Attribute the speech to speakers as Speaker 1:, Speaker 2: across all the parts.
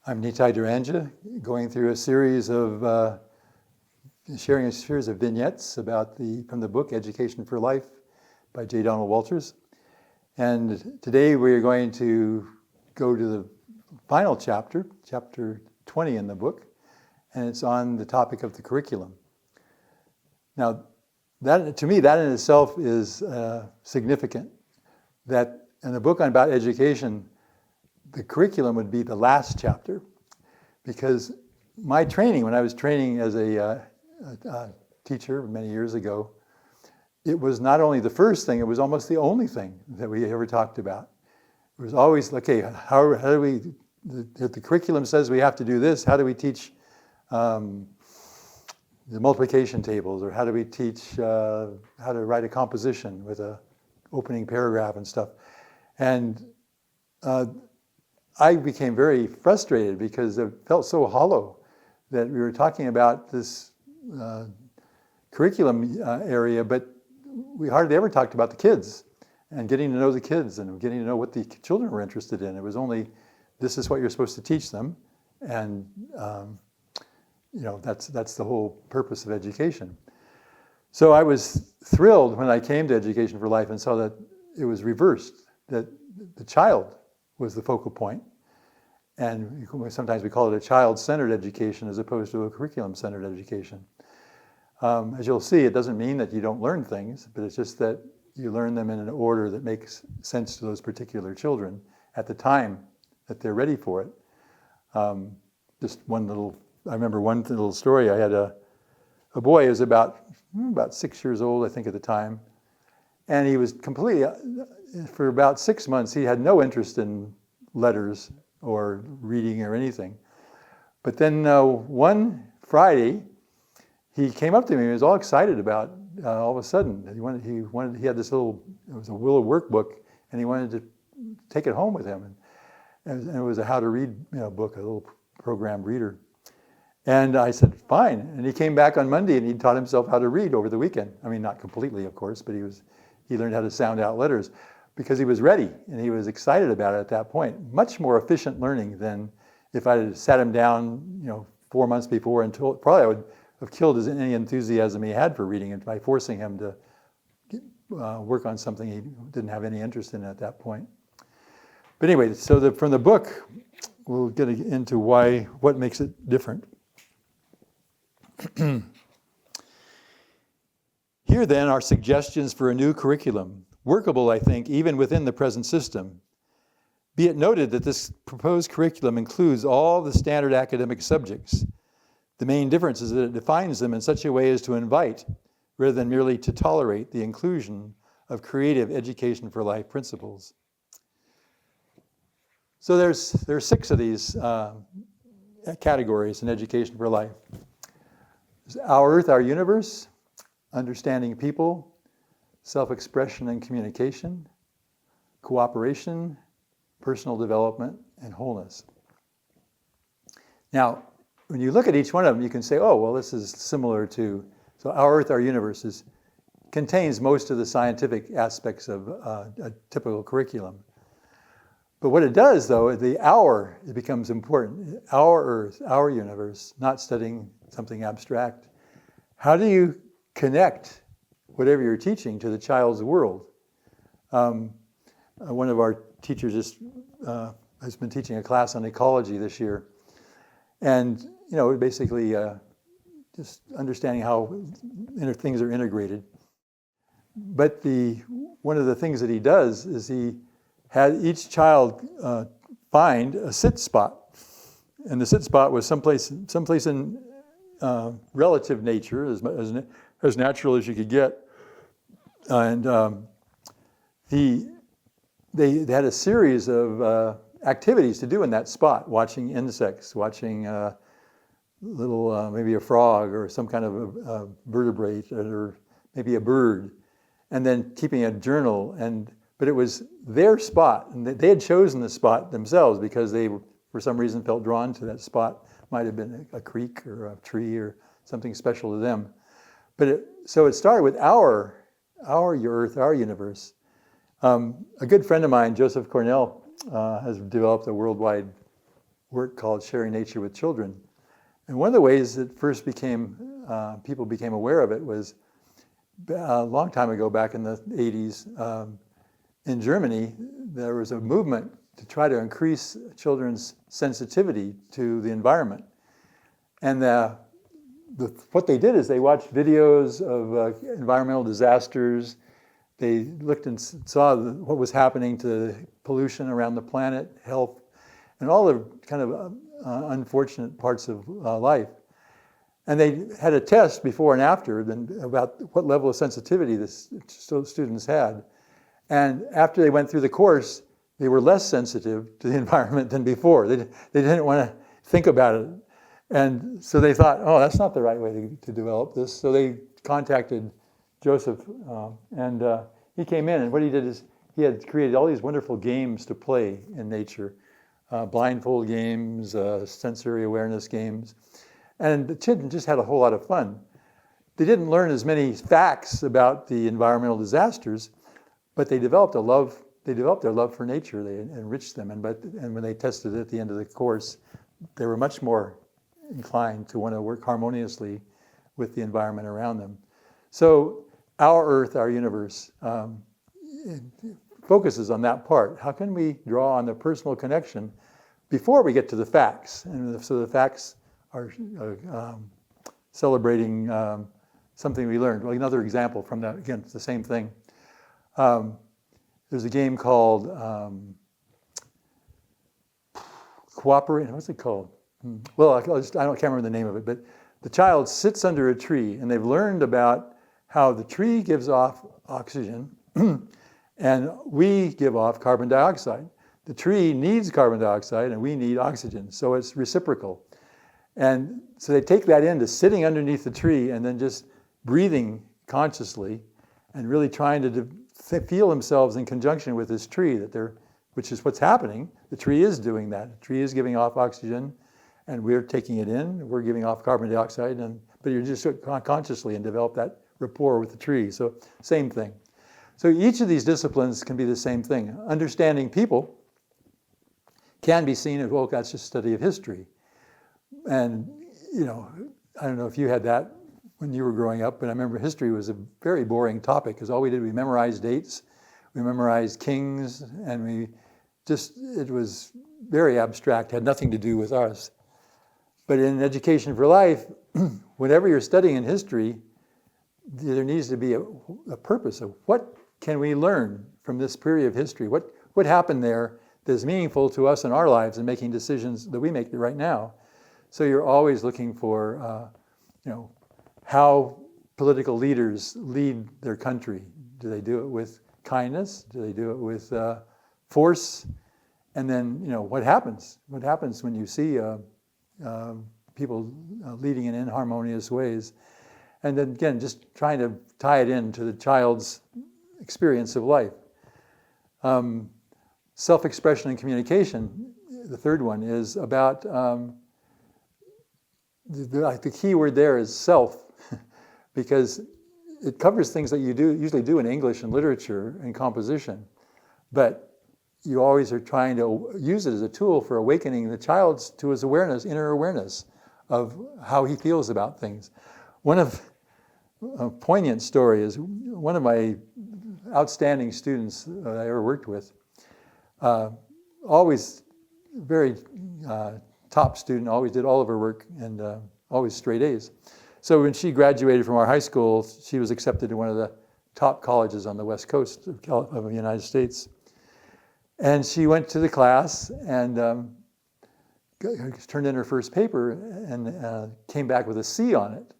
Speaker 1: I'm Nitai Duranja, going through a series of, sharing a series of vignettes from the book Education for Life by J. Donald Walters. And today we are going to go to the final chapter, chapter 20 in the book, and it's on the topic of the curriculum. Now, to me, that in itself is significant, that in a book about education, the curriculum would be the last chapter, because my training, when I was training as a teacher many years ago, it was not only the first thing, it was almost the only thing that we ever talked about. It was always, okay, how do we, if the curriculum says we have to do this, how do we teach the multiplication tables, or how do we teach how to write a composition with a opening paragraph and stuff? And I became very frustrated because it felt so hollow that we were talking about this curriculum area, but we hardly ever talked about the kids and getting to know the kids and getting to know what the children were interested in. It was only, this is what you're supposed to teach them, and that's the whole purpose of education. So I was thrilled when I came to Education for Life and saw that it was reversed, that the child was the focal point. And sometimes we call it a child-centered education as opposed to a curriculum-centered education. As you'll see, it doesn't mean that you don't learn things, but it's just that you learn them in an order that makes sense to those particular children at the time that they're ready for it. I remember one little story. I had a boy who was about 6 years old, I think, at the time. And he was completely, for about 6 months, he had no interest in letters or reading or anything. But then one Friday, he came up to me. He was all excited about all of a sudden. He had this little, it was a Willow workbook, and he wanted to take it home with him. And it was a how to read book, a little programmed reader. And I said, fine. And he came back on Monday and he taught himself how to read over the weekend. I mean, not completely, of course, but he learned how to sound out letters because he was ready and he was excited about it at that point. Much more efficient learning than if I had sat him down, 4 months before and probably I would have killed any enthusiasm he had for reading by forcing him to work on something he didn't have any interest in at that point. But anyway, so from the book, we'll get into what makes it different. Here then are suggestions for a new curriculum, workable, I think, even within the present system. Be it noted that this proposed curriculum includes all the standard academic subjects. The main difference is that it defines them in such a way as to invite, rather than merely to tolerate, the inclusion of creative Education for Life principles. So there's 6 of these categories in Education for Life. Our Earth, Our Universe, understanding people, self-expression and communication, cooperation, personal development, and wholeness. Now, when you look at each one of them, you can say, oh, well, this is similar to, so Our Earth, Our Universe contains most of the scientific aspects of a typical curriculum. But what it does, though, it becomes important. Our Earth, our universe, not studying something abstract. How do you connect whatever you're teaching to the child's world? One of our teachers has been teaching a class on ecology this year. And, basically just understanding how things are integrated. But one of the things that he does is he had each child find a sit spot. And the sit spot was someplace in relative nature, as natural as you could get. And they had a series of activities to do in that spot, watching insects, watching maybe a frog or some kind of a vertebrate, or maybe a bird, and then keeping a journal. But it was their spot, and they had chosen the spot themselves because they, for some reason, felt drawn to that spot. Might have been a creek or a tree or something special to them. So it started with our Earth, our universe. A good friend of mine, Joseph Cornell, has developed a worldwide work called Sharing Nature with Children. And one of the ways that first people became aware of it was a long time ago, back in the 80s, in Germany, there was a movement to try to increase children's sensitivity to the environment. And what they did is they watched videos of environmental disasters. They looked and saw what was happening to pollution around the planet, health, and all the kind of unfortunate parts of life. And they had a test before and after about what level of sensitivity the students had. And after they went through the course, they were less sensitive to the environment than before. They didn't want to think about it. And so they thought, oh, that's not the right way to develop this. So they contacted Joseph, and he came in, and what he did is he had created all these wonderful games to play in nature, blindfold games, sensory awareness games. And the children just had a whole lot of fun. They didn't learn as many facts about the environmental disasters, but they developed their love for nature. They enriched them, and when they tested it at the end of the course, they were much more inclined to want to work harmoniously with the environment around them. So our Earth, our universe, focuses on that part. How can we draw on the personal connection before we get to the facts? And so the facts are celebrating something we learned. Well, another example from that, again, it's the same thing. There's a game called Cooperate. What's it called? Well, I can't remember the name of it, but the child sits under a tree, and they've learned about how the tree gives off oxygen, and we give off carbon dioxide. The tree needs carbon dioxide, and we need oxygen, so it's reciprocal. And so they take that into sitting underneath the tree and then just breathing consciously and really trying to feel themselves in conjunction with this tree, which is what's happening. The tree is doing that. The tree is giving off oxygen, and we're taking it in. We're giving off carbon dioxide, but you're just consciously and develop that rapport with the tree. So same thing. So each of these disciplines can be the same thing. Understanding people can be seen as, well, that's just study of history. And, I don't know if you had that when you were growing up, but I remember history was a very boring topic because all we did, we memorized dates, we memorized kings, and it was very abstract, had nothing to do with us. But in Education for Life, whenever you're studying in history, there needs to be a purpose of what can we learn from this period of history? What happened there that's meaningful to us in our lives and making decisions that we make right now? So you're always looking for, how political leaders lead their country. Do they do it with kindness? Do they do it with force? And then, what happens? What happens when you see people leading in inharmonious ways? And then again, just trying to tie it into the child's experience of life. Self-expression and communication, the third one, is about, the key word there is self, because it covers things that you usually do in English and literature and composition, but you always are trying to use it as a tool for awakening the child to his awareness, inner awareness of how he feels about things. A poignant story is one of my outstanding students that I ever worked with, always very top student, always did all of her work and always straight A's. So when she graduated from our high school, she was accepted to one of the top colleges on the West Coast of the United States. And she went to the class and turned in her first paper and came back with a C on it.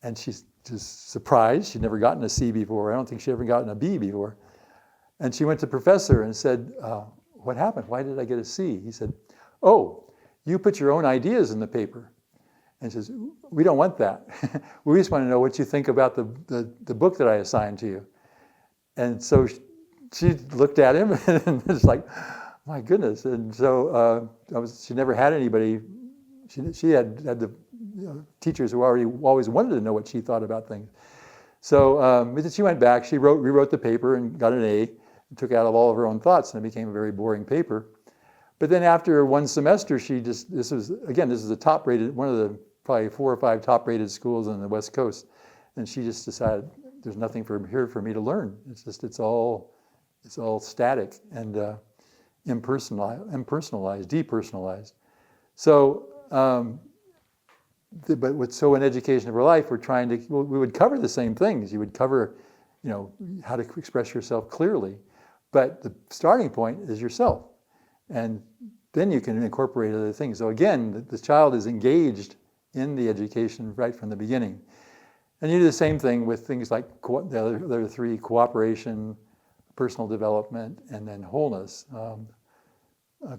Speaker 1: And she's just surprised. She'd never gotten a C before. I don't think she'd ever gotten a B before. And she went to the professor and said, what happened? Why did I get a C? He said, oh, you put your own ideas in the paper. And she says, we don't want that. We just want to know what you think about the book that I assigned to you. And so she looked at him and was like, my goodness. And so she never had anybody. She had the teachers who always wanted to know what she thought about things. So she went back, she rewrote the paper and got an A, and took out all of her own thoughts, and it became a very boring paper. But then after one semester, this is the top rated, one of the probably 4 or 5 top rated schools on the West Coast. And she just decided there's nothing here for me to learn. It's all static and impersonalized, depersonalized. So, so in Education for Life, we would cover the same things. You would cover, how to express yourself clearly, but the starting point is yourself, and then you can incorporate other things. So again, the child is engaged in the education right from the beginning, and you do the same thing with things like the other 3: cooperation, personal development, and then wholeness.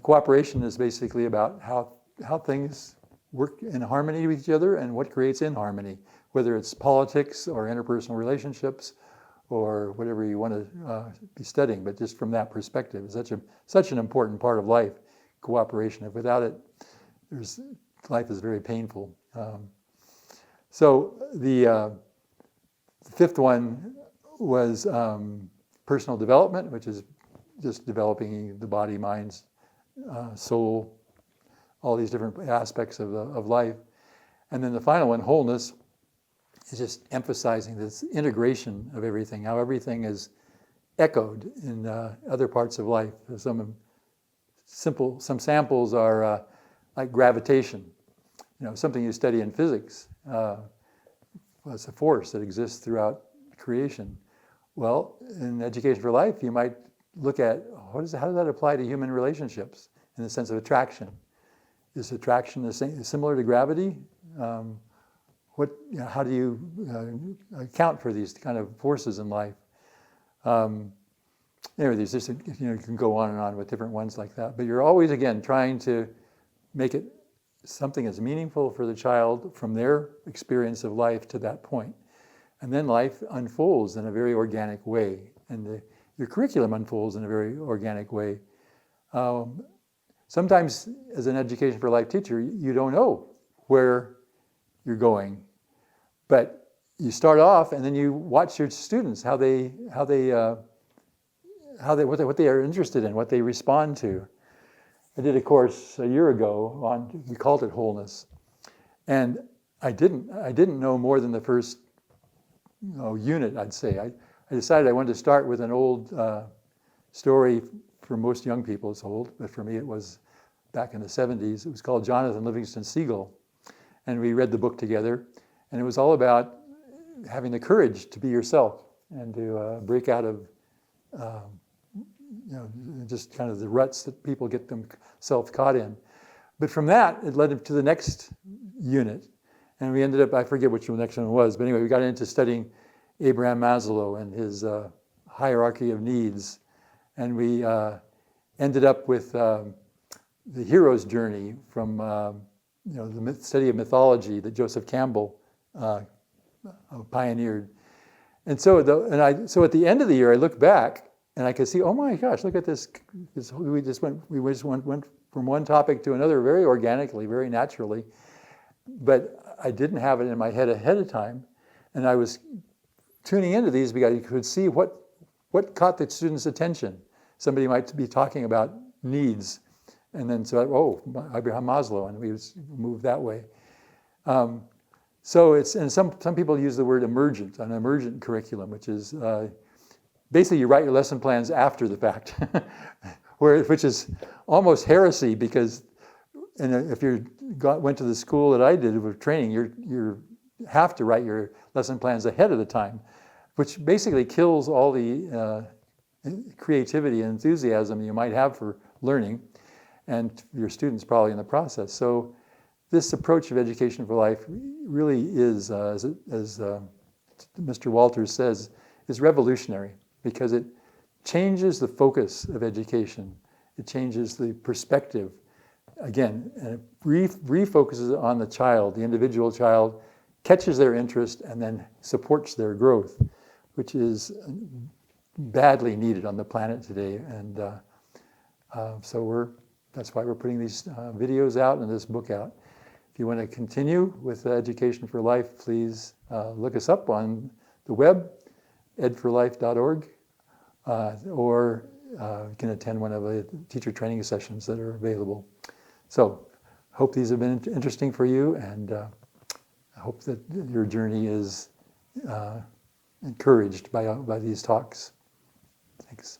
Speaker 1: Cooperation is basically about how things work in harmony with each other and what creates inharmony, whether it's politics or interpersonal relationships or whatever you want to be studying. But just from that perspective, it's such an important part of life, cooperation. If without it, life is very painful. So the 5th one was personal development, which is just developing the body, mind, soul, all these different aspects of life. And then the final one, wholeness, is just emphasizing this integration of everything, how everything is echoed in other parts of life. Some samples are like gravitation, something you study in physics. It's a force that exists throughout creation. Well, in Education for Life, you might look at how does that apply to human relationships in the sense of attraction? Is attraction similar to gravity? How do you account for these kind of forces in life? There's just you can go on and on with different ones like that. But you're always again trying to make it something that's meaningful for the child from their experience of life to that point, and then life unfolds in a very organic way, and your curriculum unfolds in a very organic way. Sometimes, as an Education for Life teacher, you don't know where you're going, but you start off, and then you watch your students what they are interested in, what they respond to. I did a course a year ago we called it wholeness, and I didn't know more than the first unit. I'd say I decided I wanted to start with an old story. For most young people, it's old, but for me, it was back in the 70s. It was called Jonathan Livingston Seagull. And we read the book together. And it was all about having the courage to be yourself and to break out of, just kind of the ruts that people get themselves caught in. But from that, it led to the next unit. And we ended up, I forget which the next one was, but anyway, we got into studying Abraham Maslow and his hierarchy of needs. And we ended up with the hero's journey from the study of mythology that Joseph Campbell pioneered. And so at the end of the year, I looked back and I could see, oh my gosh, look at this. We just went from one topic to another very organically, very naturally. But I didn't have it in my head ahead of time, and I was tuning into these because you could see what caught the students' attention. Somebody might be talking about needs, and then Abraham Maslow, and we moved that way. So and some people use the word emergent, an emergent curriculum, which is basically you write your lesson plans after the fact, which is almost heresy because if you went to the school that I did with training, you have to write your lesson plans ahead of the time, which basically kills all the creativity and enthusiasm you might have for learning, and your students probably in the process. So this approach of Education for Life really is, as Mr. Walters says, is revolutionary because it changes the focus of education. It changes the perspective. Again, and it refocuses on the child, the individual child, catches their interest, and then supports their growth, which is badly needed on the planet today. And that's why we're putting these videos out and this book out. If you want to continue with Education for Life, please look us up on the web, edforlife.org, or you can attend one of the teacher training sessions that are available. So, hope these have been interesting for you, and I hope that your journey is encouraged by these talks. Thanks.